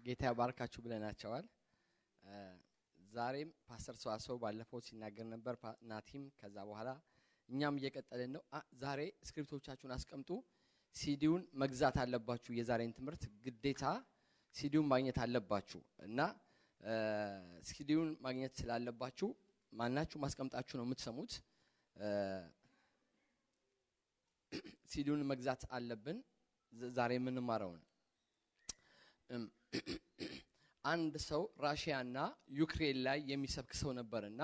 ጌታ ያባርካችሁ ብለናቸዋል ዛሬም ፓስተር ሰዋሰው ባለፈው ሲናገር ነበር ናቲም ከዛ በኋላ እኛም እየቀጠልን ነው ዛሬ ስክሪፕቶቻችሁን አስቀምጡ ሲዲውን መግዛት አለባችሁ የዛሬን ትምህርት ግዴታ ሲዲውን ማግኘት አለባችሁ እና ሲዲውን ማግኘት ስላለባችሁ ማናችሁ ማስቀምጣችሁ ነው የምትሰሙት ሲዲውን መግዛት አለብን ዛሬ ምን ማራውን አንድ ሰው ራሺያና ዩክሬን ላይ የሚሰብክ ሰው ነበርና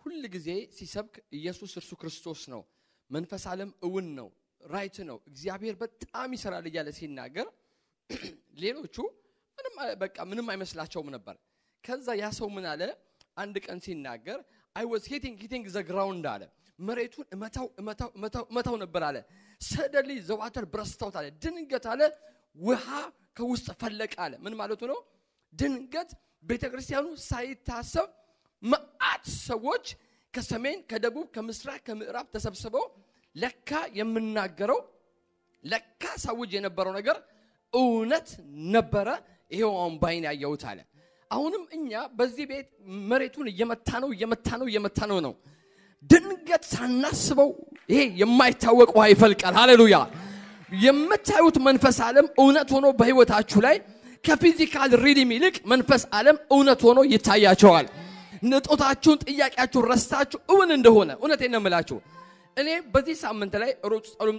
ሁሉ ጊዜ ሲሰብክ ኢየሱስ እርሱ ክርስቶስ ነው መንፈስ ዓለም እውን ነው ራይት ነው እግዚአብሔር በጣም ይሰራል እያለ ሲናገር ሌሎቹ ምንም አይመስላቸውም ነበር ከዛ ያ ሰው ምን አለ አንድ ቀን ሲናገር I was hitting the ground አለ መሬቱን እመታው ነበር አለ suddenly the water burst out አለ ድንገት አለ ውሃ ከውስጥ ፈለቀ አለ ምን ማለቱ ነው ድንገት ቤተክርስቲያኑ ሳይታሰብ ማአት ሰዎች ከሰሜን ከደቡብ ከምስራቅ ከምዕራብ ተሰብስበው ለካ የምናገረው ለካ ሰውጅ የነበረው ነገር እውነት ነበረ ይሄው ባይን ያየውት አለ አሁንም እኛ በዚህ ቤት መሬቱን እየመታነው ነው ድንገት ሳናስበው ይሄ የማይታወቅ ውሃ ይፈልቃል ሃሌሉያ የምታዩት መንፈስ ዓለም እውነት ሆኖ በህይወታችሁ ላይ ከፊዚካል ሪዲም ይልቅ መንፈስ ዓለም እውነት ሆኖ ይታያቸዋል ንጦታችሁን ጥያቄያችሁን ረስታችሁ እውን እንደሆነ እውነቴን ነው የምላችሁ እኔ በዚህ ሳምንት ላይ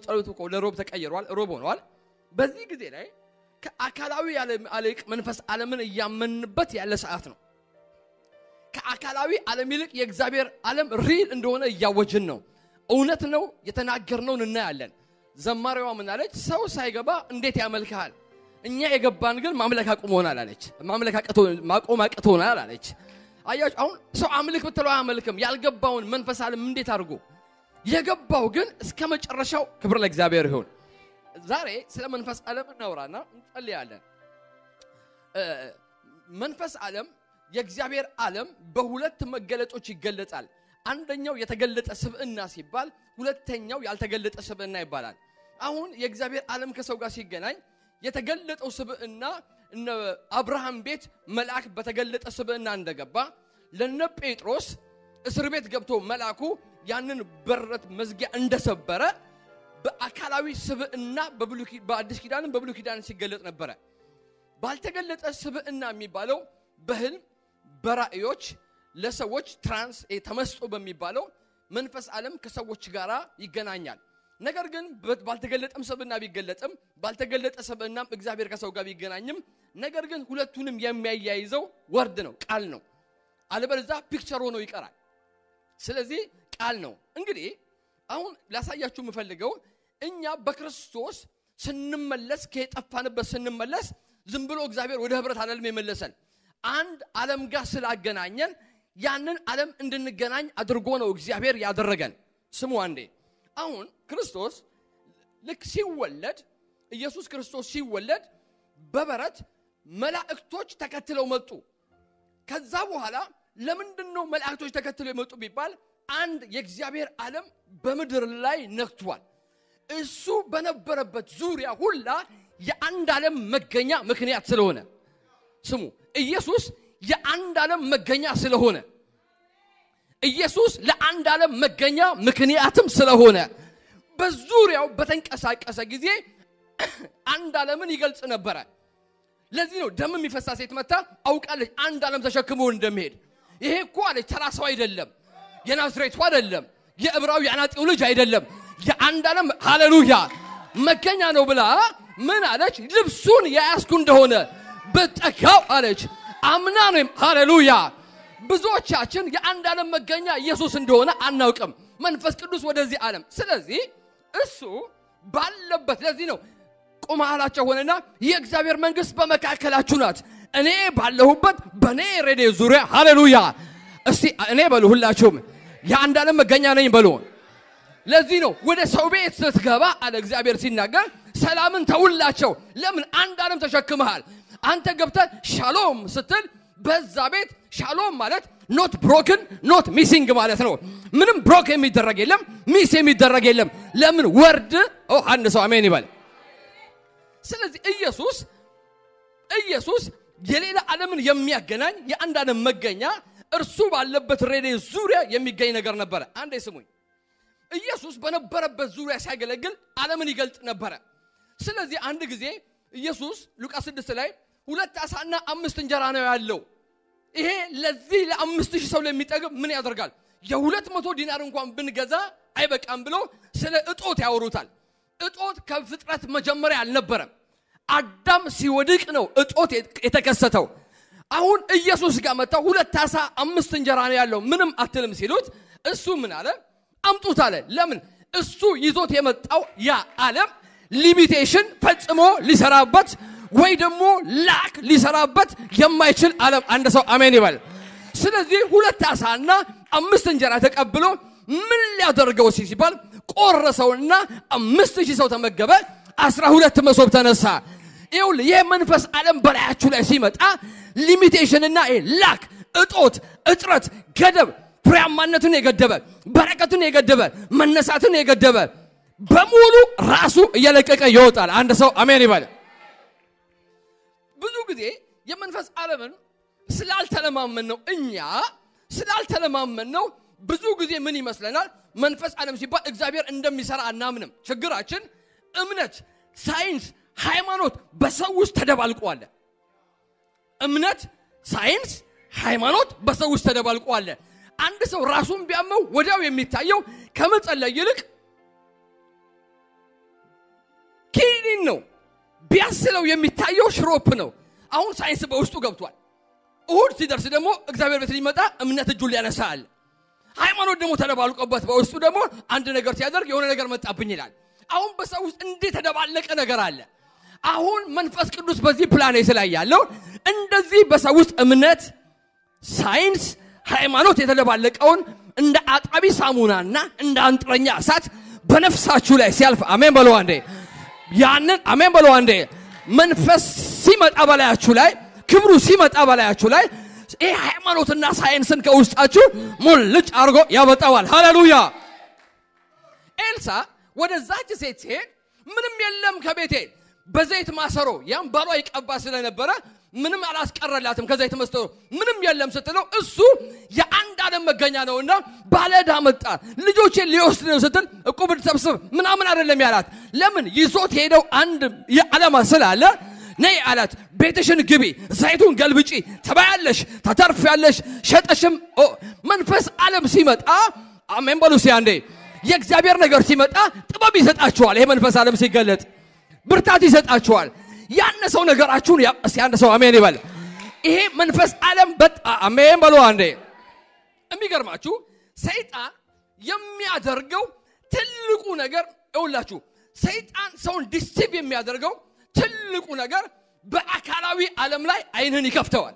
ጸሎት እኮ ለሮብ ተቀይሯል ሮብ ሆኗል በዚህ ጊዜ ላይ ከአካላዊ ያለቅ መንፈስ ዓለምን ያመንበት ያለ ሰዓት ነው ከአካላዊ ዓለም ይልቅ የእግዚአብሔር ዓለም ሪል እንደሆነ ያወጅን ነው እውነት ነው የተናገርነው እናያለን ዘማሪዋ ምን አለች ሰው ሳይገባ እንዴት ያመልካል እኛ የገባን ግን ማምለክ አቁሞናል አለች ማቆም አቅቶናል አለች አያችሁ አሁን ሰው አምልክ ብትለው አያመልክም ያልገባውን መንፈስ ዓለም እንዴት አድርጎ የገባው ግን እስከ መጨረሻው ክብር ለእግዚአብሔር ይሁን ዛሬ ስለ መንፈስ ዓለም እናወራና እንጸልያለን መንፈስ ዓለም የእግዚአብሔር ዓለም በሁለት መገለጦች ይገለጻል አንደኛው የተገለጠ ስብዕና ሲባል ሁለተኛው ያልተገለጠ ስብዕና ይባላል አሁን የእግዚአብሔር ዓለም ከሰው ጋር ሲገናኝ የተገለጠው ስብዕና እነ አብርሃም ቤት መልአክ በተገለጠ ስብዕና እንደገባ ለነ ጴጥሮስ እስር ቤት ገብቶ መልአኩ ያንን በረት መዝጊያ እንደሰበረ በአካላዊ ስብዕና በአዲስ ኪዳንም በብሉይ ኪዳን ሲገለጥ ነበር ባልተገለጠ ስብዕና የሚባለው በህልም በራእዮች ለሰዎች ትራንስ ተመስጦ በሚባለው መንፈስ ዓለም ከሰዎች ጋራ ይገናኛል ነገር ግን ባልተገለጠም ስብዕና ቢገለጥም ባልተገለጠ ስብዕናም እግዚአብሔር ከሰው ጋር ቢገናኝም ነገር ግን ሁለቱንም የሚያያይዘው ወርድ ነው ቃል ነው አለበለዚያ ፒክቸር ሆኖ ይቀራል ስለዚህ ቃል ነው እንግዲህ አሁን ላሳያችሁ የምፈልገው እኛ በክርስቶስ ስንመለስ ከጠፋንበት ስንመለስ ዝም ብሎ እግዚአብሔር ወደ ህብረት ዓለም የመለሰን አንድ ዓለም ጋር ስላገናኘን ያንን ዓለም እንድንገናኝ አድርጎ ነው እግዚአብሔር ያደረገን ስሙ አንዴ አሁን ክርስቶስ ልክ ሲወለድ ኢየሱስ ክርስቶስ ሲወለድ በበረት መላእክቶች ተከትለው መጡ ከዛ በኋላ ለምንድነው መላእክቶች ተከትለው የመጡ ቢባል አንድ የእግዚአብሔር ዓለም በመድር ላይ ነክቷል እሱ በነበረበት ዙሪያ ሁላ የአንድ ዓለም መገኛ ምክንያት ስለሆነ ስሙ ኢየሱስ የአንድ ዓለም መገኛ ስለሆነ ኢየሱስ ለአንድ ዓለም መገኛ ምክንያትም ስለሆነ በዙሪያው በተንቀሳቀሰ ጊዜ አንድ ዓለምን ይገልጽ ነበር ለዚህ ነው ደም የሚፈሳ ሴት መጣ አውቃለች አንድ ዓለም ተሸክሞ እንደሚሄድ ይሄ እኮ አለች ተራሳው አይደለም የናዝሬቱ አይደለም የዕብራው ያናጢው ልጅ አይደለም የአንድ ዓለም ሃሌሉያ መገኛ ነው ብላ ምን አለች ልብሱን ያያስኩ እንደሆነ በጠጋው አለች አምና ነው ሃሌሉያ ብዙዎቻችን የአንድ ዓለም መገኛ ኢየሱስ እንደሆነ አናውቅም መንፈስ ቅዱስ ወደዚህ ዓለም ስለዚህ እሱ ባለበት ለዚህ ነው ቆማላቸው ሆነና የእግዚአብሔር መንግስት በመካከላችሁ ናት እኔ ባለሁበት በኔ ሬዴ ዙሪያ ሃሌሉያ እስቲ እኔ በሉ ሁላችሁም የአንድ ዓለም መገኛ ነኝ በሉ ለዚህ ነው ወደ ሰው ቤት ስትገባ አለ እግዚአብሔር ሲናገር ሰላምን ተውላቸው ለምን አንድ ዓለም ተሸክመሃል አንተ ገብተህ ሻሎም ስትል በዛ ቤት ሻሎም ማለት not broken not missing ማለት ነው ምንም ብሮክ የሚደረግ የለም ሚስ የሚደረግ የለም ለምን ወርድ አንድ ሰው አሜን ይበል ስለዚህ ኢየሱስ የሌላ ዓለምን የሚያገናኝ የአንድ ዓለም መገኛ እርሱ ባለበት ሬዲዮ ዙሪያ የሚገኝ ነገር ነበር አንዴ ስሙኝ ኢየሱስ በነበረበት ዙሪያ ሲያገለግል ዓለምን ይገልጥ ነበር ስለዚህ አንድ ጊዜ ኢየሱስ ሉቃስ 6 ላይ 2 ዓሳና 5 እንጀራ ነው ያለው ይሄ ለዚህ ለ5000 ሰው ለሚጠግብ ምን ያደርጋል የ200 ዲናር እንኳን ብንገዛ አይበቃም ብሎ ስለ እጦት ያወሩታል እጦት ከፍጥረት መጀመሪያ አልነበረም አዳም ሲወድቅ ነው እጦት የተከሰተው አሁን ኢየሱስ ጋር መጣ 2 ዓሳ 5 እንጀራ ነው ያለው ምንም አትልም ሲሉት እሱ ምን አለ አምጡት አለ ለምን እሱ ይዞት የመጣው ያ ዓለም ሊሚቴሽን ፈጽሞ ሊሰራበት ወይ ደግሞ ላክ ሊሰራበት የማይችል ዓለም አንድ ሰው አሜን ይበል ስለዚህ 2 ዓሳና 5 እንጀራ ተቀብሎ ምን ሊያደርገው ሲባል ቆረሰውና 5000 ሰው ተመገበ 12 መሶብ ተነሳ ይሁን የመንፈስ ዓለም በላያችሁ ላይ ሲመጣ ሊሚቴሽን እና ላክ እጦት እጥረት ገደብ ፍሬያማነቱን የገደበ በረከቱን የገደበ መነሳቱን የገደበ በሙሉ ራሱ እየለቀቀ ይወጣል አንድ ሰው አሜን ይበል ብዙ ጊዜ የመንፈስ ዓለምን ስላልተለማመን ነው እኛ ስላልተለማመን ነው ብዙ ጊዜ ምን ይመስለናል መንፈስ ዓለም ሲባል እግዚአብሔር እንደሚሰራ አናምንም ችግራችን እምነት ሳይንስ ሃይማኖት በሰው ውስጥ ተደባልቋል እምነት ሳይንስ ሃይማኖት በሰው ውስጥ ተደባልቋል አንድ ሰው ራሱን ቢያመው ወዲያው የሚታየው ከመጸለይ ይልቅ ኪኒን ነው ቢያስለው የሚታየው ሽሮፕ ነው አሁን ሳይንስ በውስጡ ገብቷል እሁድ ሲደርስ ደግሞ እግዚአብሔር ቤት ሊመጣ እምነት እጁን ሊያነሳል ሃይማኖት ደግሞ ተደባልቆበት በውስጡ ደግሞ አንድ ነገር ሲያደርግ የሆነ ነገር መጣብኝ ይላል አሁን በሰው ውስጥ እንዴት ተደባለቀ ነገር አለ አሁን መንፈስ ቅዱስ በዚህ ፕላኔት ላይ ያለው እንደዚህ በሰው ውስጥ እምነት ሳይንስ ሃይማኖት የተደባለቀውን እንደ አጣቢ ሳሙናና እንደ አንጥረኛ እሳት በነፍሳችሁ ላይ ሲያልፍ አሜን በሉ አንዴ ያንን አሜን በሉ አንዴ መንፈስ ሲመጣ በላያችሁ ላይ ክብሩ ሲመጣ በላያችሁ ላይ ይሄ ሃይማኖትና ሳይንስን ከውስጣችሁ ሙልጭ አርጎ ያወጣዋል ሃሌሉያ ኤልሳ ወደዛች ሴት ሲሄድ ምንም የለም ከቤቴ በዘይት ማሰሮ ያን ባሏ ይቀባ ስለነበረ ምንም አላስቀረላትም ከዘይት መስጠው ምንም የለም ስትለው እሱ የአንድ ዓለም መገኛ ነውና ባለዳ መጣ ልጆቼን ሊወስድ ነው ስትል እቁብ ተሰብስብ ምናምን አይደለም ያላት ለምን ይዞት ሄደው አንድ የዓለም ስላለ ነይ አላት ቤትሽን ግቢ ዘይቱን ገልብጪ ተባያለሽ ተተርፊያለሽ ሸጠሽም መንፈስ ዓለም ሲመጣ አሜን በሉ ሲያንዴ የእግዚአብሔር ነገር ሲመጣ ጥበብ ይሰጣችኋል ይሄ መንፈስ ዓለም ሲገለጥ ብርታት ይሰጣችኋል ያነሰው ነገራችሁን ሲያነሰው አሜን ይበል ይሄ መንፈስ ዓለም አሜን በሉ አንዴ የሚገርማችሁ ሰይጣን የሚያደርገው ትልቁ ነገር ይውላችሁ ሰይጣን ሰውን ዲስቲቭ የሚያደርገው ትልቁ ነገር በአካላዊ ዓለም ላይ አይንህን ይከፍተዋል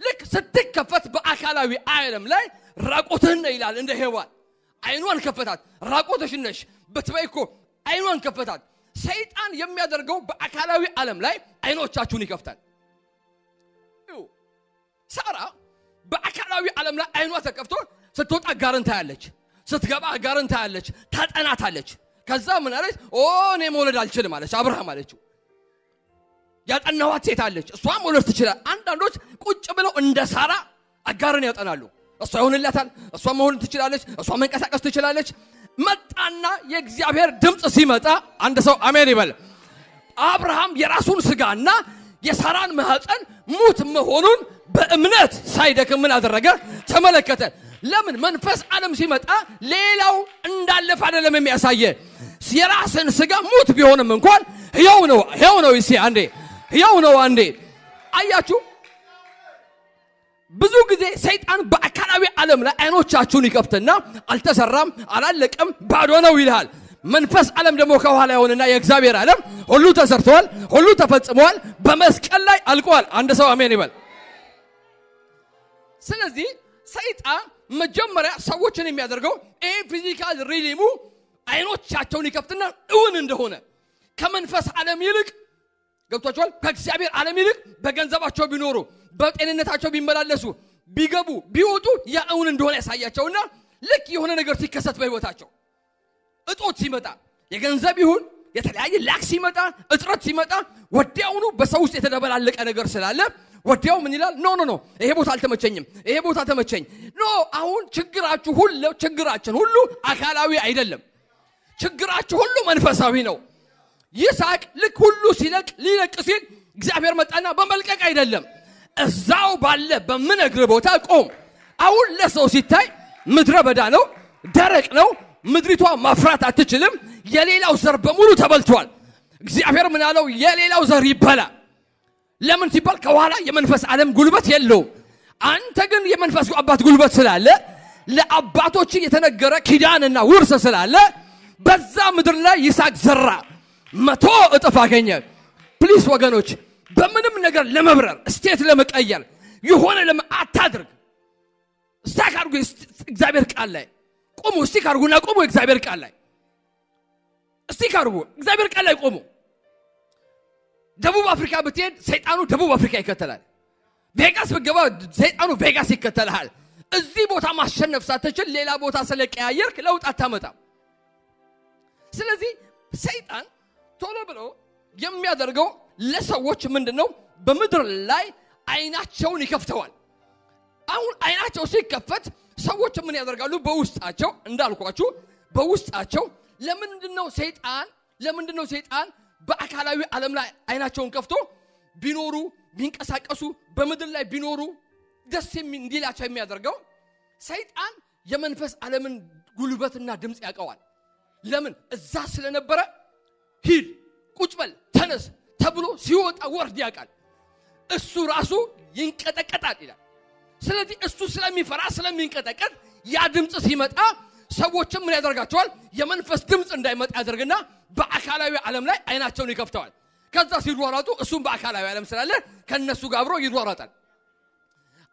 ልክ ስትከፈት በአካላዊ ዓለም ላይ ራቆትህን ይላል እንደ ሔዋን አይኗን ከፈታት ራቆትሽ ነሽ በትበይኮ አይኗን ከፈታት ሰይጣን የሚያደርገው በአካላዊ ዓለም ላይ አይኖቻችሁን ይከፍታል ሳራ በአካላዊ ዓለም ላይ አይኗ ተከፍቶ ስትወጣ ጋርን ታያለች ስትገባ ጋርን ታያለች ታጠናታለች ከዛ ምን አለች እኔ መውለድ አልችልም አለች አብርሃም አለችው ያጠናዋት ሴት አለች እሷ መውለድ ትችላል አንዳንዶች ቁጭ ብለው እንደ ሳራ አጋርን ያጠናሉ እሷ ይሆንላታል እሷ መሆን ትችላለች እሷ መንቀሳቀስ ትችላለች መጣና የእግዚአብሔር ድምጽ ሲመጣ አንድ ሰው አሜን ይበል አብርሃም የራሱን ስጋና የሳራን ማህፀን ሙት መሆኑን በእምነት ሳይደክም ምን አደረገ ተመለከተ ለምን መንፈስ ዓለም ሲመጣ ሌላው እንዳለፈ አይደለም የሚያሳየ የራስን ስጋ ሙት ቢሆንም እንኳን ሕያው ነው ይሲ አንዴ ሕያው ነው አንዴ አያችሁ ብዙ ጊዜ ሰይጣን በአካላዊ ዓለም ላይ አይኖቻችሁን ይከፍትና አልተሰራም አላለቀም ባዶ ነው ይልሃል መንፈስ ዓለም ደግሞ ከኋላ ይሆንና የእግዚአብሔር ዓለም ሁሉ ተሰርቷል ሁሉ ተፈጽሟል በመስቀል ላይ አልቋል አንድ ሰው አሜን ይበል ስለዚህ ሰይጣን መጀመሪያ ሰዎችን የሚያደርገው ፊዚካል ሪሊሙ አይኖቻቸውን ይከፍትና እውን እንደሆነ ከመንፈስ ዓለም ይልቅ ገብቷቸዋል ከእግዚአብሔር ዓለም ይልቅ በገንዘባቸው ቢኖሩ በጤንነታቸው ቢመላለሱ ቢገቡ ቢወጡ ያውን እንደሆነ ያሳያቸውና ልክ የሆነ ነገር ሲከሰት በህይወታቸው እጦት ሲመጣ የገንዘብ ይሁን የተለያየ ላክስ ሲመጣ እጥረት ሲመጣ ወዲያውኑ በሰው ውስጥ የተደበላለቀ ነገር ስላለ ወዲያው ምን ይላል ኖ ይሄ ቦታ አልተመቸኝም ይሄ ቦታ ተመቸኝ ኖ አሁን ችግራችን ሁሉ አካላዊ አይደለም ችግራችሁ ሁሉ መንፈሳዊ ነው ይስሐቅ ልክ ሁሉ ሊለቅ ሲል እግዚአብሔር መጣና በመልቀቅ አይደለም እዛው ባለ በመነግር ቦታ ቆም አሁን ለሰው ሲታይ ምድረ በዳ ነው ደረቅ ነው ምድሪቷ ማፍራት አትችልም የሌላው ዘር በሙሉ ተበልቷል እግዚአብሔር ምን አለው የሌላው ዘር ይበላ ለምን ሲባል ከኋላ የመንፈስ ዓለም ጉልበት የለውም አንተ ግን የመንፈስ አባት ጉልበት ስላለ ለአባቶች የተነገረ ኪዳንና ውርስ ስላለ በዛ ምድር ላይ ይስሐቅ ዘራ 100 እጥፍ አገኘ ፕሊስ ወገኖች በምንም ነገር ለመብረር ስቴት ለመቀየር ይሆነ አታድርግ ስታካርጉ እግዚአብሔር ቃል ላይ ቆሙ ስቲካርጉና ቆሙ እግዚአብሔር ቃል ላይ ስቲካርጉ እግዚአብሔር ቃል ላይ ቆሙ ደቡብ አፍሪካ ብትሄድ ሰይጣኑ ደቡብ አፍሪካ ይከተላል ቬጋስ ብትገባ ሰይጣኑ ቬጋስ ይከተላል እዚህ ቦታ ማሸነፍ ሳትችል ሌላ ቦታ ስለቀያየርክ ለውጥ አታመጣም ስለዚህ ሰይጣን ቶሎ ብሎ የሚያደርገው ለሰዎች ምንድነው በመድር ላይ አይናቸውን ይከፍተዋል አሁን አይናቸው ሲከፈት ሰዎች ምን ያደርጋሉ በውስጣቸው እንዳልኳችሁ በውስጣቸው ለምንድነው ሰይጣን በአካላዊ ዓለም ላይ አይናቸውን ከፍቶ ቢኖሩ ቢንቀሳቀሱ በመድር ላይ ቢኖሩ ደስ እንዲላቸው የሚያደርገው ሰይጣን የመንፈስ ዓለምን ጉልበትና ድምጽ ያቀዋል ለምን እዛ ስለነበረ ሂድ ቁጭ በል ተነስ ተብሎ ሲወጣ ወርድ ያቃል እሱ ራሱ ይንቀጠቀጣል ይላል ስለዚህ እሱ ስለሚፈራ ስለሚንቀጠቀጥ ያ ድምጽ ሲመጣ ሰዎችም ምን ያደርጋቸዋል የመንፈስ ድምጽ እንዳይመጣ ያደርግና በአካላዊ ዓለም ላይ አይናቸውን ይከፍተዋል ከዛ ሲሯሯጡ እሱም በአካላዊ ዓለም ስላለ ከነሱ ጋር አብሮ ይሯሯጣል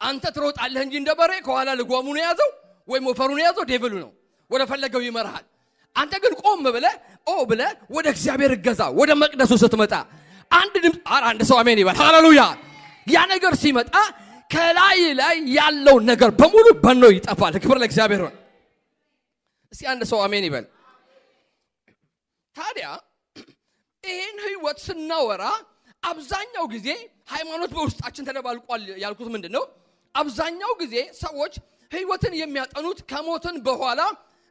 አንተ ትሮጣለህ እንጂ እንደበሬ ከኋላ ልጓሙ ነው ያዘው ወይ ሞፈሩ ነው ያዘው ዴቪሉ ነው ወደ ፈለገው ይመራሃል አንተ ግን ቆም ብለ ወደ እግዚአብሔር ገዛ ወደ መቅደሱ ስትመጣ አንድ ድምጽ አንድ ሰው አሜን ይበል ሃሌሉያ ያ ነገር ሲመጣ ከላይ ያለው ነገር በሙሉ በኖ ይጠፋል ክብር ለእግዚአብሔር ነው እስቲ አንድ ሰው አሜን ይበል ታዲያ ይሄን ህይወት ስናወራ አብዛኛው ጊዜ ሃይማኖት በውስጣችን ተደባልቋል ያልኩት ምንድነው አብዛኛው ጊዜ ሰዎች ህይወትን የሚያጠኑት ከሞትን በኋላ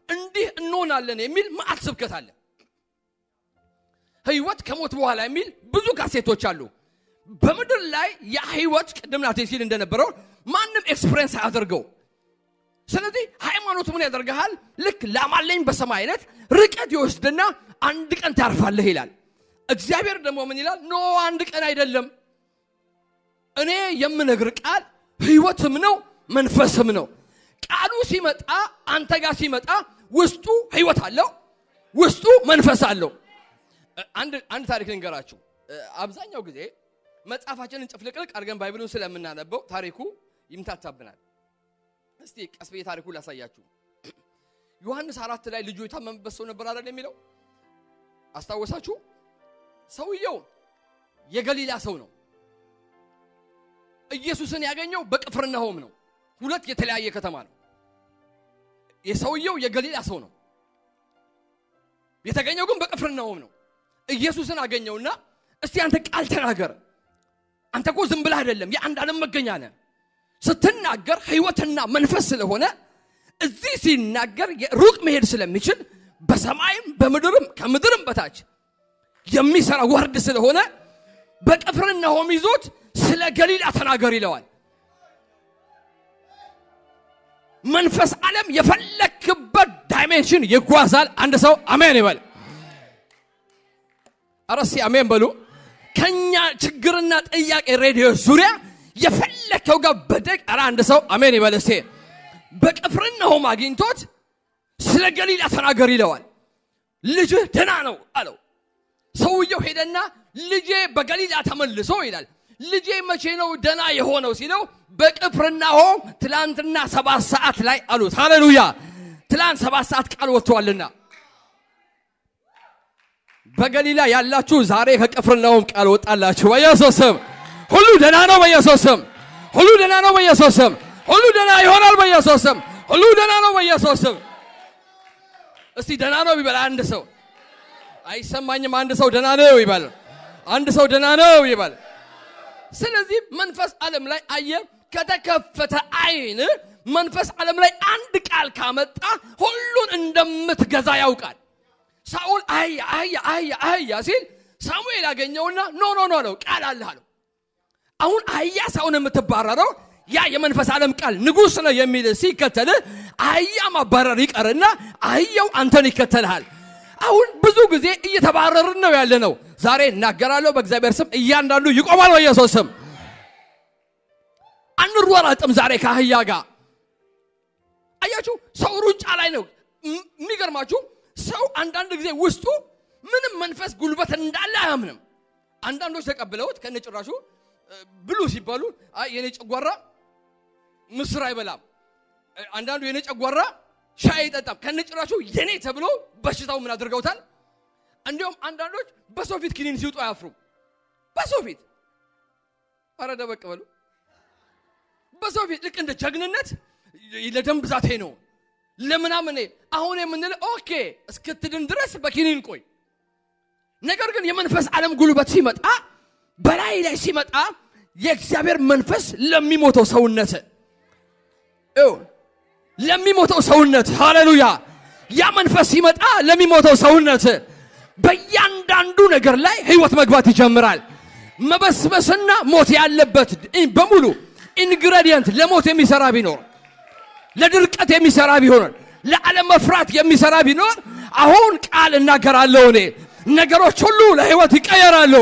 እንዲህ እንሆናለን የሚል ማዕት ስብከት አለ ህይወት ከሞት በኋላ የሚል ብዙ ካሴቶች አሉ በመድር ላይ ያ ህይወት ቀደምናቴ ሲል እንደነበረው ማንም ኤክስፒሪየንስ አያደርገው ስለዚህ ሃይማኖት ምን ያደርጋል ልክ ላማለኝ በሰማይ አይነት ርቀት ይወስድና አንድ ቀን ታርፋለህ ይላል እግዚአብሔር ደግሞ ምን ይላል ኖ አንድ ቀን አይደለም እኔ የምነግር ቃል ህይወትም ነው መንፈስም ነው ቃሉ ሲመጣ አንተ ጋር ሲመጣ ውስጡ ህይወት አለው ውስጡ መንፈስ አለው አንድ ታሪክ ልንገራችሁ አብዛኛው ጊዜ መጽሐፋችንን ጭፍልቅልቅ አድርገን ባይብሉን ስለምናነበው ታሪኩ ይምታታብናል እስቲ ቀስበየ ታሪኩ ላሳያችሁ ዮሐንስ 4 ላይ ልጁ የታመመበት ሰው ነበር አይደል የሚለው አስታወሳችሁ ሰውየው የገሊላ ሰው ነው ኢየሱስን ያገኘው በቅፍርናሆም ነው ሁለት የተለያየ ከተማ ነው የሰውየው የገሊላ ሰው ነው የተገኘው ግን በቅፍርናሆም ነው ኢየሱስን አገኘውና እስቲ አንተ ቃል ተናገር አንተ እኮ ዝም ብለህ አይደለም የአንድ ዓለም መገኛ ነህ ስትናገር ህይወትና መንፈስ ስለሆነ እዚህ ሲናገር ሩቅ መሄድ ስለሚችል በሰማይም በመድርም ከምድርም በታች የሚሰራ ወርድ ስለሆነ በቅፍርናሆም ይዞት ስለ ገሊላ ተናገር ይለዋል መንፈስ ዓለም የፈለክበት ዳይሜንሽን ይጓዛል አንድ ሰው አሜን ይበል አረሲ አሜን በሉ ከኛ ችግርና ጥያቄ ሬዲዮ ዙሪያ የፈለከው ጋር በደግ አንድ ሰው አሜን ይበል እስቲ በቅፍርናሆም አግኝቶት ስለ ገሊላ ተናገር ይለዋል ልጅ ደና ነው አለው ሰውየው ሄደና ልጄ በገሊላ ተመልሶ ይላል ልጄ መቼ ነው ደና የሆነው ሲለው በቅፍርናሆም ትላንትና 7 ሰዓት ላይ አሉት ሃሌሉያ ትላንት 7 ሰዓት ቃል ወጥቷልና በገሊላ ያላችሁ ዛሬ ከቅፍርናሆም ቃል ወጣላችሁ በኢየሱስም ሁሉ ደና ነው በኢየሱስም ሁሉ ደና ነው በኢየሱስም ሁሉ ደና ይሆናል በኢየሱስም ሁሉ ደና ነው በኢየሱስም እስቲ ደና ነው ቢበላ አንድ ሰው አይሰማኝም አንድ ሰው ደህና ነው ይባል አንድ ሰው ደህና ነው ይባል ስለዚህ መንፈስ ዓለም ላይ አየ ከተከፈተ አይን መንፈስ ዓለም ላይ አንድ ቃል ካመጣ ሁሉን እንደምትገዛ ያውቃል ሳኦል አያ ሲል ሳሙኤል ያገኘውና ኖ አለው ቃል አለ አለው አሁን አያ ሳኦል የምትባረረው ያ የመንፈስ ዓለም ቃል ንጉስ ነው የሚል ሲከተል አያ ማባረር ይቀርና አያው አንተን ይከተልሃል አሁን ብዙ ጊዜ እየተባረርን ነው ያለነው ዛሬ እናገራለሁ በእግዚአብሔር ስም እያንዳንዱ ይቆማል በኢየሱስ ስም አንሯራጥም ዛሬ ካህያ ጋር አያችሁ ሰው ሩጫ ላይ ነው የሚገርማችሁ ሰው አንዳንድ ጊዜ ውስጡ ምንም መንፈስ ጉልበት እንዳለ አያምንም አንዳንዶች ተቀበለውት ከነጭራሹ ብሉ ሲባሉ አይ የኔ ጨጓራ ምስር አይበላም አንዳንዱ የኔ ጨጓራ ሻይ አይጠጣም ከነጭራሹ የኔ ተብሎ በሽታው ምን አድርገውታል እንዲሁም አንዳንዶች በሰው ፊት ክኒን ሲውጡ አያፍሩ በሰው ፊት አረደ በቀበሉ በሰው ፊት ልክ እንደ ጀግንነት ለደም ብዛቴ ነው ለምናምን አሁን የምንል ኦኬ እስክትድን ድረስ በክኒን ቆይ ነገር ግን የመንፈስ ዓለም ጉልበት ሲመጣ በላይ ላይ ሲመጣ የእግዚአብሔር መንፈስ ለሚሞተው ሰውነት ሃሌሉያ ያ መንፈስ ሲመጣ ለሚሞተው ሰውነት በእያንዳንዱ ነገር ላይ ህይወት መግባት ይጀምራል መበስበስና ሞት ያለበት በሙሉ ኢንግሬዲየንት ለሞት የሚሰራ ቢኖር ለድርቀት የሚሰራ ቢሆን ለዓለም መፍራት የሚሰራ ቢኖር አሁን ቃል እናገራለሁ እኔ ነገሮች ሁሉ ለህይወት ይቀየራሉ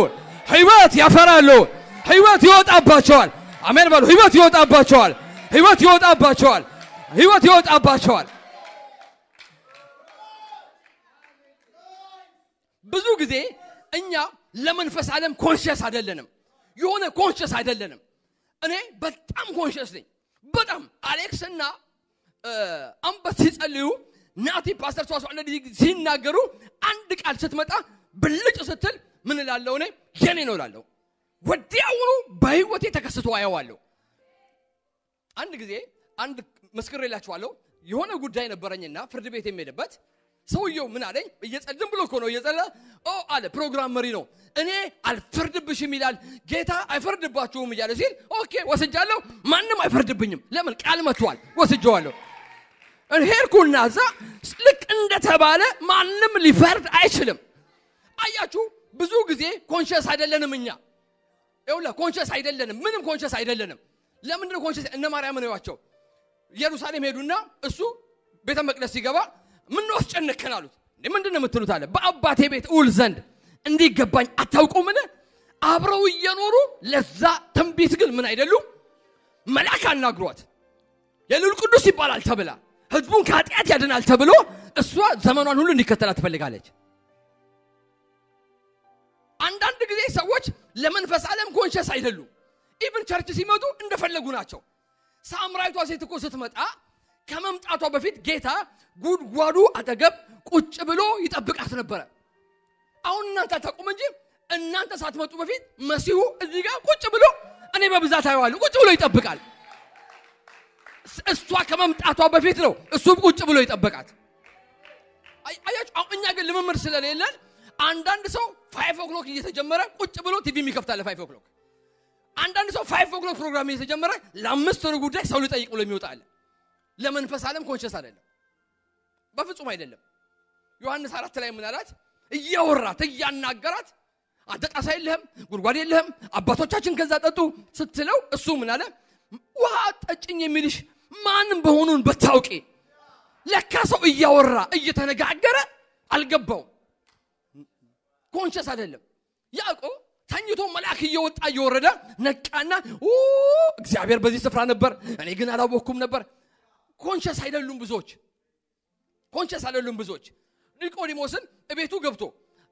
ህይወት ያፈራሉ ህይወት ይወጣባቸዋል አሜን በሉ ህይወት ይወጣባቸዋል ብዙ ጊዜ እኛ ለመንፈስ ዓለም ኮንሺየስ አይደለንም የሆነ ኮንሺየስ አይደለንም እኔ በጣም ኮንሺየስ ነኝ በጣም አሌክስና አንበስ ሲጸልዩ ናቲ ፓስተር ሷሷ እንደዚህ ሲናገሩ አንድ ቃል ስትመጣ ብልጭ ስትል ምን እላለሁ እኔ የኔ ነው እላለሁ ወዲያውኑ በህይወቴ ተከስቶ አያዋለሁ አንድ ጊዜ አንድ መስክሬላችኋለሁ የሆነ ጉዳይ ነበርኝና ፍርድ ቤት የሚሄድበት ሰውየው ምን አለኝ እየጸልም ብሎ ነው እየጸለ አለ ፕሮግራም መሪ ነው እኔ አልፈርድብሽም ይላል ጌታ አይፈርድባችሁም ይያለ ሲል ኦኬ ወስጃለሁ ማንንም አይፈርድብኝም ለምን ቃል መጥቷል ወስጄዋለሁ ሄርኩና ዛ ልክ እንደተባለ ማንንም ሊፈርድ አይችልም አያችሁ ብዙ ጊዜ ኮንሺየስ አይደለንም እኛ ይውላ ኮንሺየስ አይደለንም ምንም ኮንሺየስ አይደለንም ለምን ነው ኮንሺየስ እነ ማርያም ነው ያቸው ኢየሩሳሌም ሄዱና እሱ ቤተ መቅደስ ሲገባ ምን ወስጨነከን አሉት ምንድነው የምትሉት አለ በአባቴ ቤት ኡል ዘንድ እንዲገባኝ አታውቁምን አብረው እየኖሩ ለዛ ትንቢት ግን ምን አይደሉ መልአክ አናግሯት የልዑል ቅዱስ ይባላል ተብላ ህዝቡን ከኃጢአት ያድናል ተብሎ እሷ ዘመኗን ሁሉ እንዲከተላት ትፈልጋለች አንዳንድ ጊዜ ሰዎች ለመንፈስ ዓለም ኮንሺየስ አይደሉም ኢቭን ቸርች ሲመጡ እንደፈለጉ ናቸው ሳምራይቷ ሴት እኮ ስትመጣ ከመምጣቷ በፊት ጌታ ጉድጓዱ አጠገብ ቁጭ ብሎ ይጠብቃት ነበር አሁን እናንተ ተቆም እንጂ እናንተ ሳትመጡ በፊት መሲሁ እዚህ ጋር ቁጭ ብሎ እኔ በብዛት አይዋለሁ ቁጭ ብሎ ይጠብቃል እሷ ከመምጣቷ በፊት ነው እሱ ቁጭ ብሎ ይጠብቃት አያችሁ እኛ ግን ልምምድ ስለሌለን አንዳንድ ሰው 5 o'clock እየተጀመረ ቁጭ ብሎ ቲቪ የሚከፍታል 5 o'clock አንዳንድ ሰው 5 o'clock ፕሮግራም እየተጀመረ ለአምስት ወር ጉዳይ ሰው ሊጠይቅ ብሎ የሚወጣል ለመንፈስ ዓለም ኮንሺየስ አይደለም በፍጹም አይደለም ዮሐንስ 4 ላይ ምን አላት እያወራት እያናገራት አደቃሳ የለህም ጉድጓድ የለህም አባቶቻችን ከዛ ጠጡ ስትለው እሱ ምን አለ ውሃ ጠጭኝ የሚልሽ ማንም በሆኑን በታውቂ ለካ ሰው እያወራ እየተነጋገረ አልገባው ኮንሺየስ አይደለም ያዕቆብ ተኝቶ መልአክ እየወጣ እየወረደ ነቃና እግዚአብሔር በዚህ ስፍራ ነበር እኔ ግን አላወኩም ነበር ኮንሺየስ አይደሉም ብዙዎች ኒቆዲሞስን እቤቱ ገብቶ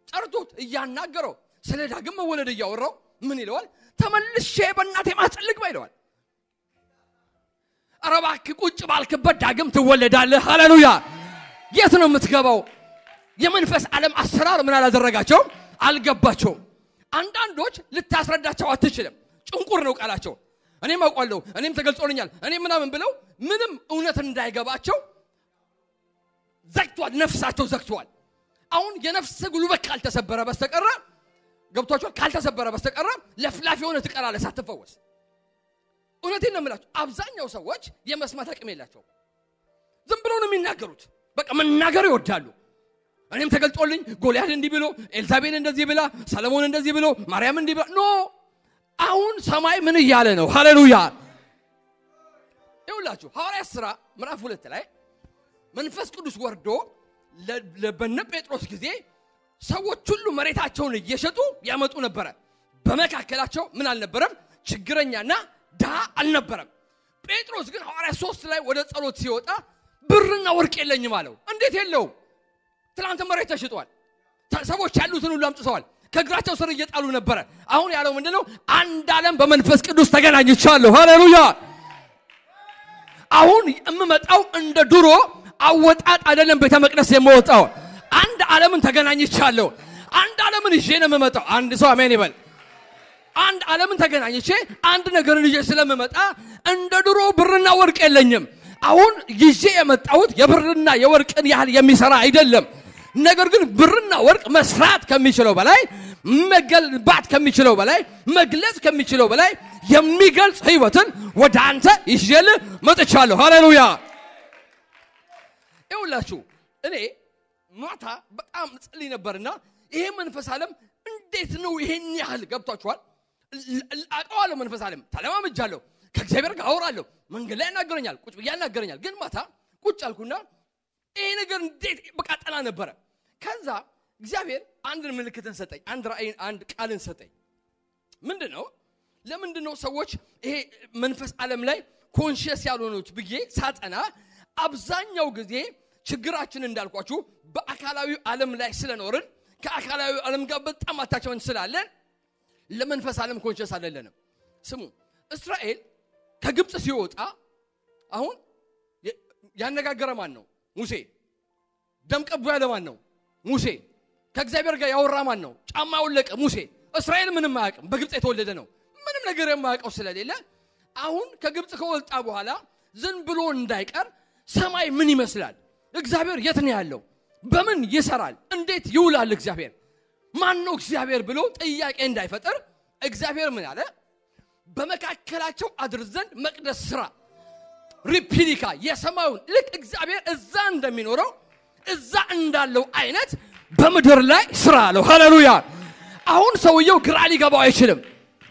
ጠርቶት እያናገረው ስለ ዳግም መወለድ እያወራው ምን ይለዋል ተመልሼ በእናቴ ማህፀን ልግባ ይለዋል አረባክ ቁጭ ባልክበት ዳግም ትወለዳለህ ሃሌሉያ የት ነው የምትገባው የመንፈስ ዓለም አሰራር ምን አላደረጋቸው አልገባቸው አንዳንዶች ልታስረዳቸው አትችልም ጭንቁር ነው ቃላቸው እኔም አውቃለሁ እኔም ተገልጾልኛል እኔም ምናምን ብለው ምንም እውነት እንዳይገባቸው ዘግቷል ነፍሳቸው ዘግቷል አሁን የነፍስ ጉልበት ካልተሰበረ በስተቀር ገብቷችሁ ካልተሰበረ በስተቀር ለፍላፊ ሆነ ትቀራለህ ሳትፈወስ እውነቴን ነው የምላችሁ አብዛኛው ሰዎች የመስማት አቅም የላቸው ዝም ብለው ነው የሚናገሩት በቃ መናገር ይወዳሉ እኔም ተገልጦልኝ ጎልያድ እንዲህ ብሎ ኤልዛቤል እንደዚህ ብላ ሰለሞን እንደዚህ ብሎ ማርያም እንዲህ ብላ ኖ አሁን ሰማይ ምን ይያለ ነው ሃሌሉያ ይውላችሁ ሐዋርያት ሥራ ምዕራፍ 2 ላይ መንፈስ ቅዱስ ወርዶ ለበነ ጴጥሮስ ጊዜ ሰዎች ሁሉ መሬታቸውን እየሸጡ ያመጡ ነበር በመካከላቸው ምን አልነበረም ችግረኛና ዳ አልነበረም ጴጥሮስ ግን ሐዋርያት 3 ላይ ወደ ጸሎት ሲወጣ ብርና ወርቅ የለኝም አለው እንዴት የለው ትላንት መሬት ተሽጧል ሰዎች ያሉትን ሁሉ አምጥተዋል ከግራቸው ስር እየጣሉ ነበር አሁን ያለው ምንድነው አንድ ዓለም በመንፈስ ቅዱስ ተገናኝቻለሁ ሃሌሉያ አሁን እምመጣው እንደ ድሮ አወጣጥ አይደለም ቤተ መቅደስ የምወጣው አንድ ዓለምን ተገናኝቻለሁ አንድ ዓለምን ይዤ ነው የምመጣው አንድ ሰው አሜን ይበል አንድ ዓለምን ተገናኝቼ አንድ ነገርን ይዤ ስለምመጣ እንደ ድሮ ብርና ወርቅ የለኝም አሁን ይዤ የመጣሁት የብርና የወርቅን ያህል የሚሰራ አይደለም ነገር ግን ብርና ወርቅ መስራት ከሚችለው በላይ መገልባት ከሚችለው በላይ መግለጽ ከሚችለው በላይ የሚገልጽ ህይወትን ወደ አንተ ይዤል መጥቻለሁ ሃሌሉያ ይውላችሁ እኔ ማታ በጣም ጸልይ ነበርና ይሄ መንፈስ ዓለም እንዴት ነው ይሄን ያህል ገብቷችኋል አቀዋለሁ መንፈስ ዓለም ተለማምጃለሁ ከእግዚአብሔር ጋር አወራለሁ መንገድ ላይ ያናገረኛል ቁጭ ብዬ ያናገረኛል ግን ማታ ቁጭ አልኩና ይሄ ነገር እንዴት በቃጠላ ነበር ከዛ እግዚአብሔር አንድ ምልክትን ሰጠኝ አንድ ራእይን አንድ ቃልን ሰጠኝ ምንድነው ለምንድነው ሰዎች ይሄ መንፈስ ዓለም ላይ ኮንሺየስ ያልሆኑት ብዬ ሳጠና አብዛኛው ጊዜ ችግራችን እንዳልኳችሁ በአካላዊ ዓለም ላይ ስለኖርን ከአካላዊ ዓለም ጋር በጣም አታችመን ስላለን ለመንፈስ ዓለም ኮንሺየስ አይደለንም ስሙ እስራኤል ከግብጽ ሲወጣ አሁን ያነጋገረ ማን ነው ሙሴ ደምቀቡ ያለ ማን ነው ሙሴ ከእግዚአብሔር ጋር ያወራ ማን ነው ጫማው ለቀ ሙሴ እስራኤል ምንም አያውቅም በግብጽ የተወለደ ነው ምንም ነገር የማያውቀው ስለሌለ አሁን ከግብጽ ከወጣ በኋላ ዝም ብሎ እንዳይቀር ሰማይ ምን ይመስላል እግዚአብሔር የት ነው ያለው በምን ይሰራል እንዴት ይውላል እግዚአብሔር ማን ነው እግዚአብሔር ብሎ ጥያቄ እንዳይፈጠር እግዚአብሔር ምን አለ በመካከላቸው አድር ዘንድ መቅደስ ስራ ሪፕሊካ የሰማዩን ልክ እግዚአብሔር እዛ እንደሚኖረው እዛ እንዳለው አይነት በመድር ላይ ስራ አለው ሃሌሉያ አሁን ሰውየው ግራ ሊገባው አይችልም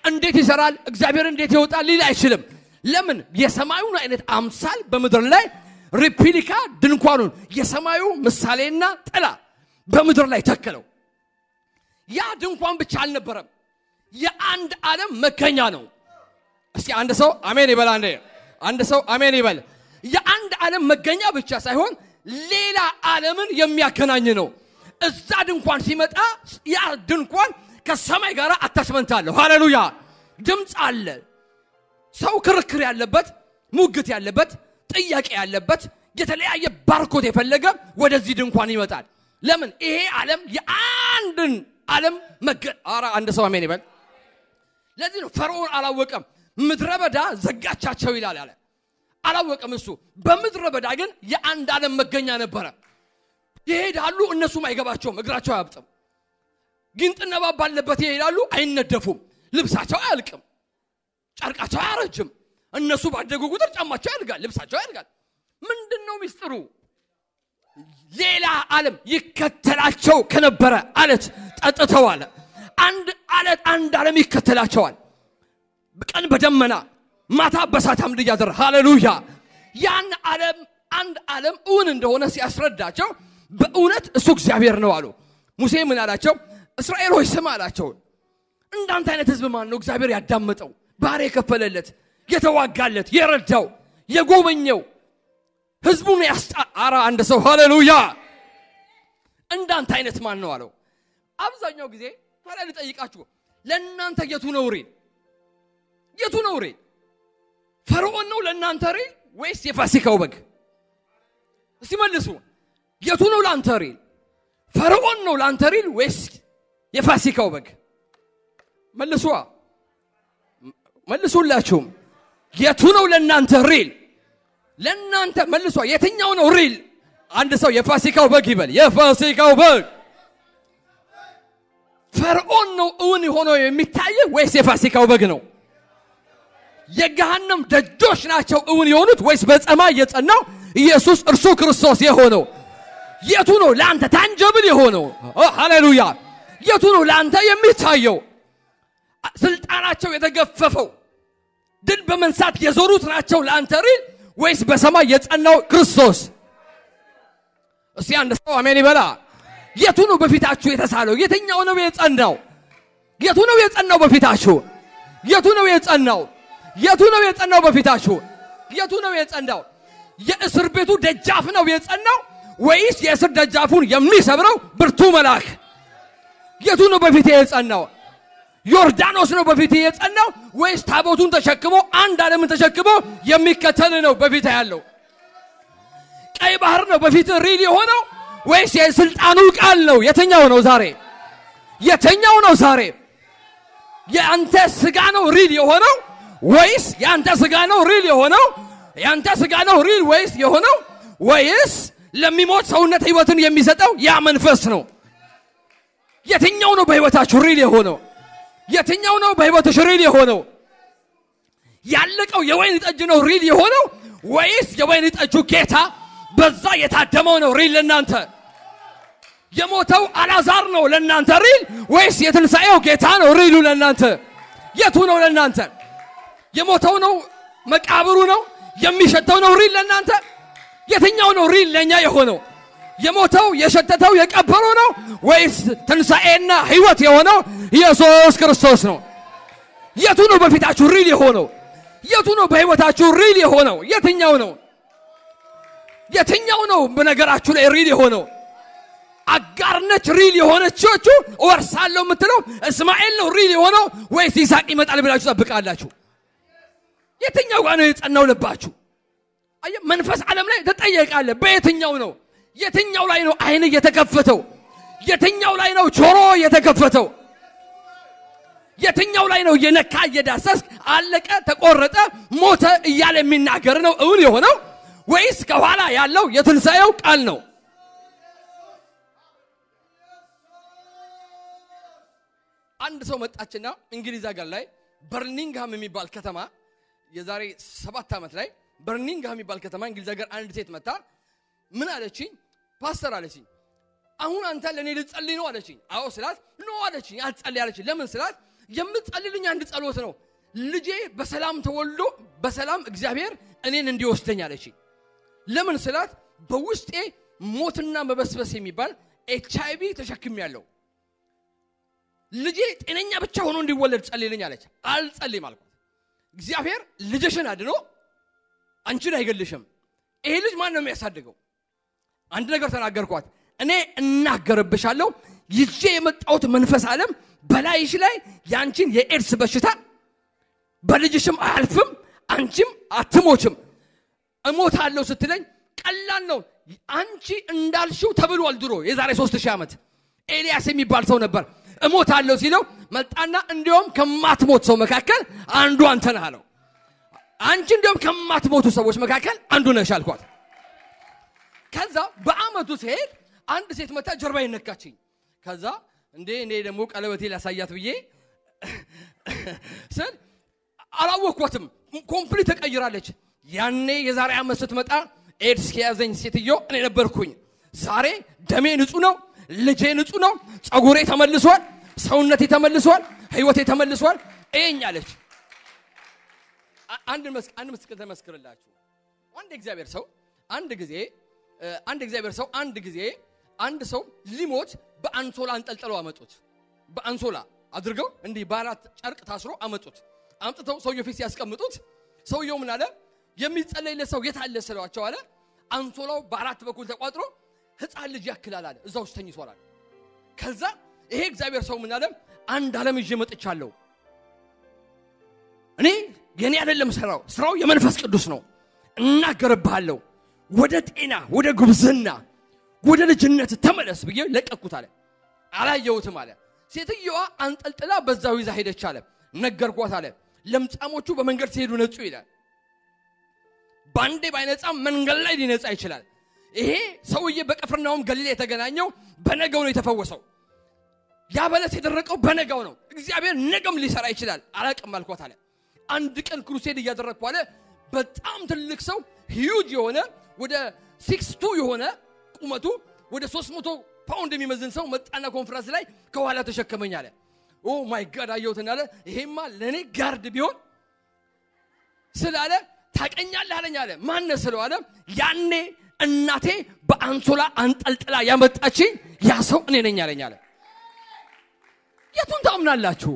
እንዴት ይሰራል እግዚአብሔር እንዴት ይወጣል ሊል አይችልም ለምን የሰማዩን አይነት አምሳል በመድር ላይ ሪፕሊካ ድንኳኑን የሰማዩ ምሳሌና ጥላ በመድር ላይ ተከለው ያ ድንኳን ብቻ አልነበረም የአንድ ዓለም መገኛ ነው እስቲ አንድ ሰው አሜን ይበል አንድ ሰው አሜን ይበል የአንድ ዓለም መገኛ ብቻ ሳይሆን ሌላ ዓለምን የሚያገናኝ ነው እዛ ድንኳን ሲመጣ ያ ድንኳን ከሰማይ ጋር አታችመንት አለው ሃሌሉያ ድምጽ አለ ሰው ክርክር ያለበት ሙግት ያለበት ጥያቄ ያለበት የተለያየ ባርኮት የፈለገ ወደዚህ ድንኳን ይመጣል ለምን ይሄ ዓለም የአንድን ዓለም አራ አንድ ሰው አሜን ይበል ለዚህ ነው ፈርዖን አላወቀም ምድረበዳ ዘጋቻቸው ይላል አለ አላወቀም እሱ በምድረበዳ ግን የአንድ ዓለም መገኛ ነበር ይሄዳሉ እነሱም አይገባቸውም እግራቸው አያብጥም ግንጥነባ ባለበት ይሄዳሉ አይነደፉም ልብሳቸው አያልቅም ጫርቃቸው አያረጅም እነሱ ባደጉ ቁጥር ጫማቸው ያድጋል ልብሳቸው ያድጋል ምንድነው ሚስጥሩ ሌላ ዓለም ይከተላቸው ከነበረ አለት ጠጥተዋል አንድ ዓለም ይከተላቸዋል በቀን በደመና ማታ በሳት አምድ ያደረ ሃሌሉያ ያን ዓለም አንድ ዓለም እውን እንደሆነ ሲያስረዳቸው በእውነት እሱ እግዚአብሔር ነው አሉ ሙሴ ምን አላቸው እስራኤል ሆይ ስማ አላቸው እንዳንተ አይነት ህዝብ ማን ነው እግዚአብሔር ያዳመጠው ባሬ ከፈለለት የተዋጋለት የረዳው የጎበኘው ህዝቡን ያስጣራ አንድ ሰው ሃሌሉያ እንዳንተ አይነት ማን ነው አለው አብዛኛው ጊዜ ታዲያ ልጠይቃችሁ ለእናንተ የቱ ነው ሪል ፈርዖን ነው ለእናንተ ሪል ወይስ የፋሲካው በግ እስቲ መልሱ የቱ ነው ለአንተ ሪል ፈርዖን ነው ለአንተ ሪል ወይስ የፋሲካው በግ መልሱላችሁም የቱ ነው ለእናንተ ሪል ለእናንተ መልሷ የትኛው ነው ሪል አንድ ሰው የፋሲካው በግ ይበል የፋሲካው በግ ፈርዖን ነው እውን ሆኖ የሚታይ ወይስ የፋሲካው በግ ነው? የገሃነም ደጆች ናቸው እውን የሆኑት ወይስ በሰማይ የጸናው ኢየሱስ እርሱ ክርስቶስ የሆነው? የቱ ነው ለአንተ ታንጀብል የሆነው? ሃሌሉያ! የቱ ነው ለአንተ የሚታየው? ስልጣናቸው የተገፈፈው ድል በመንሳት የዞሩት ናቸው ለአንተ ሪል ወይስ በሰማይ የጸናው ክርስቶስ? እስቲ አንድ ሰው አሜን ይበላ። የቱ ነው በፊታችሁ የተሳለው? የትኛው ነው የጸናው? የቱ ነው የጸናው በፊታችሁ? የቱ ነው የጸናው? የቱ ነው የጸናው በፊታችሁ? የቱ ነው የጸናው? የእስር ቤቱ ደጃፍ ነው የጸናው ወይስ የእስር ደጃፉን የሚሰብረው ብርቱ መልአክ? የቱ ነው በፊት የጸናው? ዮርዳኖስ ነው በፊት የጸናው ወይስ ታቦቱን ተሸክሞ አንድ ዓለምን ተሸክሞ የሚከተል ነው በፊት ያለው? ቀይ ባህር ነው በፊት ሪል የሆነው ወይስ የስልጣኑ ቃል ነው? የትኛው ነው ዛሬ? የትኛው ነው ዛሬ? ያንተ ስጋ ነው ሪል የሆነው ወይስ ያንተ ስጋ ነው ሪል የሆነው? ያንተ ስጋ ነው ሪል ወይስ የሆነው ወይስ ለሚሞት ሰውነት ህይወትን የሚሰጠው ያ መንፈስ ነው? የትኛው ነው በህይወታችሁ ሪል የሆነው? የትኛው ነው በህይወትሽ ሪል የሆነው? ያለቀው የወይን ጠጅ ነው ሪል የሆነው ወይስ የወይን ጠጁ ጌታ በዛ የታደመው ነው ሪል ለናንተ? የሞተው አላዛር ነው ለናንተ ሪል ወይስ የትንሳኤው ጌታ ነው ሪሉ ለናንተ? የቱ ነው ለናንተ? የሞተው ነው መቃብሩ ነው የሚሸተው ነው ሪል ለናንተ? የትኛው ነው ሪል ለኛ የሆነው? የሞተው የሸተተው የቀበረው ነው ወይስ ትንሳኤና ህይወት የሆነው ኢየሱስ ክርስቶስ ነው? የቱ ነው በፊታችሁ ሪል የሆነው? የቱ ነው በህይወታችሁ ሪል የሆነው? የትኛው ነው? የትኛው ነው በነገራችሁ ላይ ሪል የሆነው? አጋርነች ሪል የሆነችው ወርሳለሁ የምትለው እስማኤል ነው ሪል የሆነው ወይስ ይስሐቅ ይመጣል ብላችሁ ተጠብቃላችሁ? የትኛው ጋር ነው የጸናው ልባችሁ? አየ መንፈስ ዓለም ላይ ተጠየቃለ። በየትኛው ነው? የትኛው ላይ ነው አይን የተከፈተው? የትኛው ላይ ነው ጆሮ የተከፈተው? የትኛው ላይ ነው የነካ የዳሰስክ አለቀ ተቆረጠ ሞተ እያለ የሚናገር ነው እውን የሆነው ወይስ ከኋላ ያለው የትንሳኤው ቃል ነው? አንድ ሰው መጣችና እንግሊዝ ሀገር ላይ በርሚንግሃም የሚባል ከተማ የዛሬ 7 ዓመት ላይ በርሚንግሃም የሚባል ከተማ እንግሊዝ ሀገር አንድ ሴት መጣ። ምን አለችኝ? ፓስተር አለችኝ አሁን አንተ ለኔ ልጸልይ ነው አለችኝ። አዎ ስላት ነው አለችኝ። አትጸልይ አለችኝ። ለምን ስላት የምትጸልይልኝ አንድ ጸሎት ነው ልጄ በሰላም ተወልዶ በሰላም እግዚአብሔር እኔን እንዲወስደኝ አለችኝ። ለምን ስላት በውስጤ ሞትና መበስበስ የሚባል ኤችአይቪ ተሸክሜያለሁ ልጄ ጤነኛ ብቻ ሆኖ እንዲወለድ ጸልይልኝ አለች። አልጸልይም አልኳት። እግዚአብሔር ልጅሽን አድኖ አንቺን አይገልሽም። ይሄ ልጅ ማን ነው የሚያሳድገው? አንድ ነገር ተናገርኳት። እኔ እናገርብሻለሁ ይዤ የመጣሁት መንፈስ ዓለም በላይሽ ላይ ያንቺን የኤድስ በሽታ በልጅሽም አያልፍም አንቺም አትሞችም። እሞታለሁ ስትለኝ ቀላል ነው አንቺ እንዳልሽው ተብሏል። ድሮ የዛሬ 3000 ዓመት ኤልያስ የሚባል ሰው ነበር። እሞታለሁ ሲለው መጣና እንዲያውም ከማትሞት ሰው መካከል አንዱ አንተ ነህ አለው። አንቺ እንዲያውም ከማትሞቱ ሰዎች መካከል አንዱ ነሽ አልኳት። ከዛ በአመቱ ሲሄድ አንድ ሴት መጣ ጀርባዬን ነካችኝ። ከዛ እንዴ ደግሞ ቀለበቴ ላሳያት ብዬ ስል አላወቅኳትም። ኮምፕሊት ተቀይራለች። ያኔ የዛሬ ዓመት ስትመጣ ኤድስ ከያዘኝ ሴትዮ እኔ ነበርኩኝ። ዛሬ ደሜ ንጹህ ነው፣ ልጄ ንጹህ ነው፣ ጸጉሬ ተመልሷል፣ ሰውነቴ ተመልሷል፣ ህይወቴ ተመልሷል እኛለች። አንድ ምስክር ተመስክርላችሁ። አንድ እግዚአብሔር ሰው አንድ ጊዜ አንድ ሰው ሊሞት በአንሶላ አንጠልጥለው አመጡት። በአንሶላ አድርገው እንዲህ ባራት ጨርቅ ታስሮ አመጡት። አምጥተው ሰውየው ፊት ያስቀምጡት። ሰውየው ምን አለ? የሚጸለይለት ሰው የት አለ ስሏቸው አለ። አንሶላው በአራት በኩል ተቋጥሮ ህፃን ልጅ ያክላል አለ እዛው ተኝቷል አለ። ከዛ ይሄ እግዚአብሔር ሰው ምን አለ? አንድ ዓለም ይዤ መጥቻለሁ። እኔ የኔ አይደለም ስራው የመንፈስ ቅዱስ ነው። እናገርብሃለሁ ወደ ጤና ወደ ጉብዝና ወደ ልጅነት ተመለስ ብዬ ለቀኩት አለ። አላየሁትም አለ። ሴትየዋ አንጠልጥላ በዛው ይዛ ሄደች አለ። ነገርኳት አለ። ለምጻሞቹ በመንገድ ሲሄዱ ነጹ ይላል። ባንዴ ባይነጻም መንገድ ላይ ሊነጻ ይችላል። ይሄ ሰውዬ በቅፍርናሆም ገሊላ የተገናኘው በነገው ነው የተፈወሰው። ያበለት የደረቀው በነጋው ነው እግዚአብሔር ነገም ሊሰራ ይችላል አላቀም አልኳት አለ አንድ ቀን ክሩሴድ ያደረኩ አለ በጣም ትልቅ ሰው ሂዩጅ የሆነ ወደ 6'2 የሆነ ቁመቱ ወደ 300 ፓውንድ የሚመዝን ሰው መጣና ኮንፈረንስ ላይ ከኋላ ተሸከመኝ አለ ኦ ማይ ጋድ አየሁትና አለ ይሄማ ለኔ ጋርድ ቢሆን ስላለ ታቀኛለህ አለኝ አለ ማን ነው ስለው አለ ያኔ እናቴ በአንሶላ አንጠልጥላ ያመጣችኝ ያ ሰው እኔ ነኝ አለኝ አለ የቱን ታምናላችሁ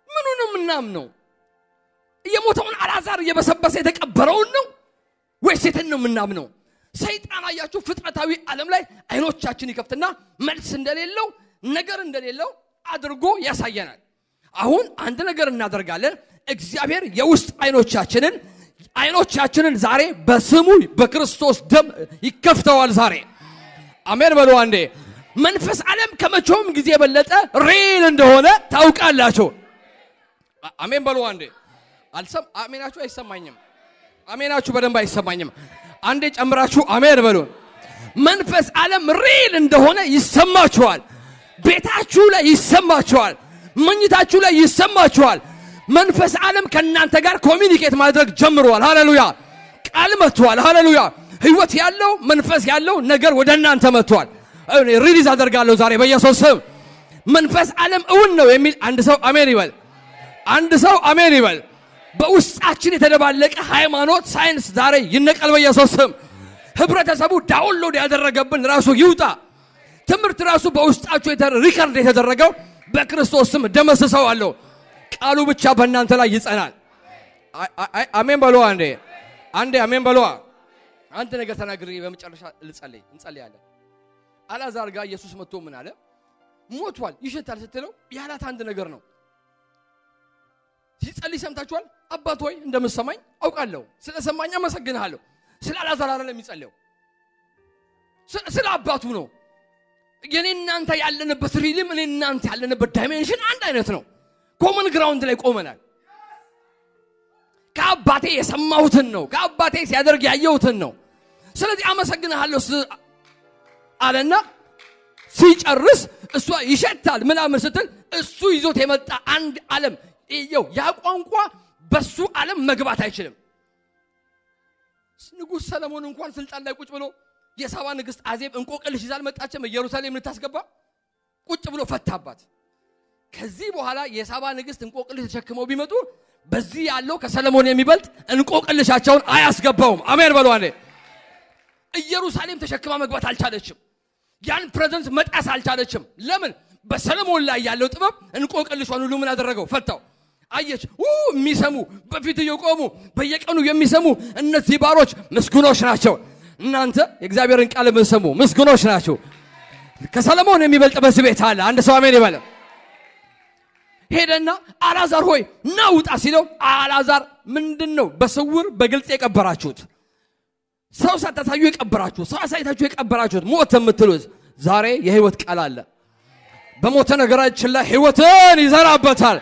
ምኑንም እናምነው የሞተውን አላዛር የበሰበሰ የተቀበረውን ነው ወይስ የትን ነው ምናምነው ሰይጣን አያችሁ ፍጥረታዊ ዓለም ላይ አይኖቻችን ይከፍትና መልስ እንደሌለው ነገር እንደሌለው አድርጎ ያሳየናል አሁን አንድ ነገር እናደርጋለን እግዚአብሔር የውስጥ አይኖቻችንን ዛሬ በስሙ በክርስቶስ ደም ይከፍተዋል ዛሬ አሜን በሉ አንዴ መንፈስ ዓለም ከመቼውም ጊዜ የበለጠ ሪል እንደሆነ ታውቃላችሁ አሜን በሉ አንዴ አሜናችሁ አይሰማኝም አሜናችሁ በደንብ አይሰማኝም አንዴ ጨምራችሁ አሜን በሉ መንፈስ ዓለም ሪል እንደሆነ ይሰማችኋል ቤታችሁ ላይ ይሰማችኋል መኝታችሁ ላይ ይሰማችኋል መንፈስ ዓለም ከናንተ ጋር ኮሚኒኬት ማድረግ ጀምሯል ሃሌሉያ ቃል መጥቷል ሃሌሉያ ህይወት ያለው መንፈስ ያለው ነገር ወደናንተ መጥቷል እኔ ሪሊዝ አደርጋለሁ ዛሬ በኢየሱስ ስም መንፈስ ዓለም እውን ነው የሚል አንድ ሰው አሜን ይበል በውስጣችን የተደባለቀ ሃይማኖት ሳይንስ ዛሬ ይነቀል በኢየሱስ ስም ህብረተሰቡ ዳውንሎድ ያደረገብን ራሱ ይውጣ ትምርት ራሱ በውስጣችሁ ሪከርድ የተደረገው በክርስቶስ ስም ደመሰሰው አለው ቃሉ ብቻ በእናንተ ላይ ይጸናል አሜን በሉ አንዴ አሜን በሉ አንተ ነገር ተናግሪ በመጨረሻ እንጸልያለን አላዛር ጋር ኢየሱስ መጥቶ ምን አለ ሞቷል ይሸታል ስትለው ያላት አንድ ነገር ነው ሲጸልይ ሰምታችኋል አባት ሆይ እንደምትሰማኝ አውቃለሁ ስለሰማኝ አመሰግንሃለሁ ስለ አላዛር አይደለም የሚጸልየው ስለ አባቱ ነው የኔናንተ ያለንበት ሪልም እኔናንተ ያለንበት ዳይሜንሽን አንድ አይነት ነው ኮመን ግራውንድ ላይ ቆመናል ከአባቴ የሰማሁትን ነው ከአባቴ ሲያደርግ ያየሁትን ነው ስለዚህ አመሰግንሃለሁ አለና ሲጨርስ እሷ ይሸታል ምናምን ስትል እሱ ይዞት የመጣ አንድ ዓለም ይየው ያ ቋንቋ በሱ ዓለም መግባት አይችልም ንጉስ ሰለሞን እንኳን ስልጣን ላይ ቁጭ ብሎ የሳባ ንግስት አዜብ እንቆቅልሽ ይዛል መጣችም ኢየሩሳሌም ልታስገባ ቁጭ ብሎ ፈታባት ከዚህ በኋላ የሳባ ንግስት እንቆቅልሽ ተሸክመው ቢመጡ በዚህ ያለው ከሰለሞን የሚበልጥ እንቆቅልሻቸውን አያስገባውም አሜን በሉ አንዴ ኢየሩሳሌም ተሸክማ መግባት አልቻለችም ያን ፕሬዘንስ መጣስ አልቻለችም ለምን በሰለሞን ላይ ያለው ጥበብ እንቆቅልሿን ሁሉ ምን አደረገው ፈታው አየች የሚሰሙ በፊት የቆሙ በየቀኑ የሚሰሙ እነዚህ ባሮች ምስጉኖች ናቸው እናንተ የእግዚአብሔርን ቃል የምትሰሙ ምስጉኖች ናቸው ከሰለሞን የሚበልጥ በዚህ ቤት አለ አንድ ሰው አሜን ይበል ሄደና አላዛር ሆይ ናውጣ ሲለው አላዛር ምንድነው በስውር በግልጽ የቀበራችሁት ሰው ሳታሳዩ የቀበራችሁት ሰው አሳይታችሁ የቀበራችሁት ሞት የምትሉት ዛሬ የህይወት ቃል አለ በሞተ ነገራችን ላይ ህይወትን ይዘራበታል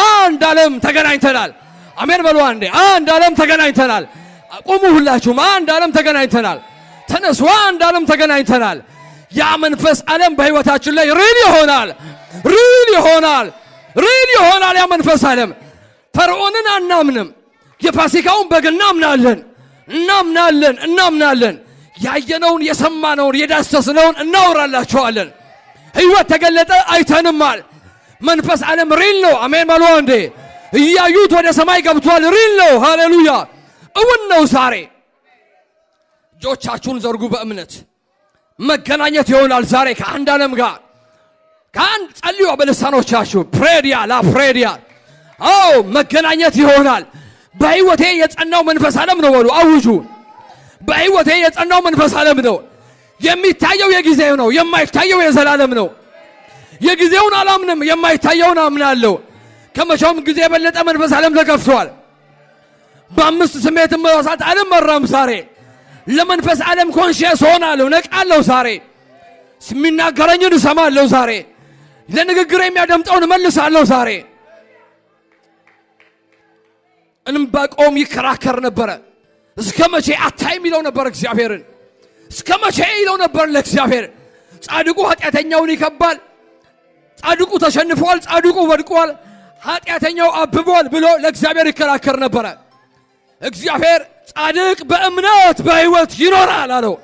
አንድ ዓለም ተገናኝተናል አሜን በሉ አንዴ አንድ ዓለም ተገናኝተናል ቁሙ ሁላችሁም አንድ ዓለም ተገናኝተናል ተነሱ አንድ ዓለም ተገናኝተናል ያ መንፈስ ዓለም በህይወታችን ላይ ሪል ይሆናል ያ መንፈስ ዓለም ፈርዖንን አናምንም የፋሲካውን በግ እናምናለን ያየነውን የሰማነውን የዳሰስነውን እናወራላችኋለን ህይወት ተገለጠ አይተንማል መንፈስ ዓለም ሪል ነው አሜን በሉ አንዴ እያዩት ወደ ሰማይ ገብቷል ሪል ነው ሃሌሉያ እውን ነው ዛሬ እጆቻችሁን ዘርጉ በእምነት መገናኘት ይሆናል ዛሬ ከአንድ ዓለም ጋር ካን ጸልዩ በልሳኖቻችሁ ፕሬዲያ መገናኘት ይሆናል በህይወቴ የጸናው መንፈስ ዓለም ነው በሉ አውጁ በህይወቴ የጸናው መንፈስ ዓለም ነው የሚታየው የጊዜው ነው የማይታየው የዘላለም ነው የጊዜውን አላምንም የማይታየውን አምናለሁ ከመቼውም ጊዜ የበለጠ መንፈስ ዓለም ተከፍቷል በአምስት ስሜት መዋሳት አልመራም ዛሬ ለመንፈስ ዓለም ኮንሺየስ ሆናለሁ ነቃለሁ ዛሬ የሚናገረኝን እሰማለሁ ዛሬ ለንግግር የሚያደምጠውን መልሳለሁ ዛሬ እንባቆም ይከራከር ነበር እስከመቼ አታይም ይለው ነበር እግዚአብሔርን እስከመቼ ይለው ነበር ለእግዚአብሔር ጻድቁ ኃጢአተኛውን ይከባል ጻድቁ ተሸንፏል ጻድቁ ወድቋል ኃጢያተኛው አብቧል ብሎ ለእግዚአብሔር ይከራከር ነበር እግዚአብሔር ጻድቅ በእምነት በሕይወት ይኖራል አለው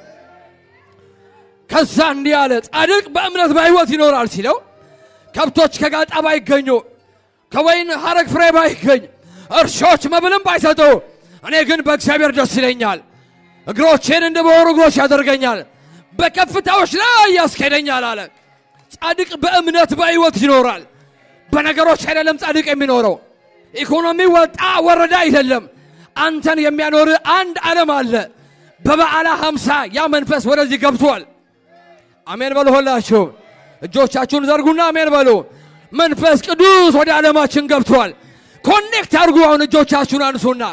ከዛ እንዲህ አለ ጻድቅ በእምነት በሕይወት ይኖራል ሲለው ከብቶች ከጋጣ ባይገኙ ከወይን ሐረግ ፍሬ ባይገኝ እርሾች መብልም ባይሰጡ እኔ ግን በእግዚአብሔር ደስ ይለኛል እግሮቼን እንደ በወሩ እግሮች ያደርገኛል በከፍታዎች ላይ ያስኬደኛል አለ ጻድቅ በእምነት በሕይወት ይኖራል በነገሮች አይደለም ጻድቅ የሚኖረው ኢኮኖሚ ወጣ ወረዳ አይደለም አንተን የሚያኖር አንድ ዓለም አለ በበዓለ 50 ያ መንፈስ ወደዚህ ገብቷል አሜን በሉ ሁላችሁ እጆቻችሁን ዘርጉና አሜን በሉ መንፈስ ቅዱስ ወደ ዓለማችን ገብቷል ኮኔክት አድርጉ አሁን እጆቻችሁን አንሱና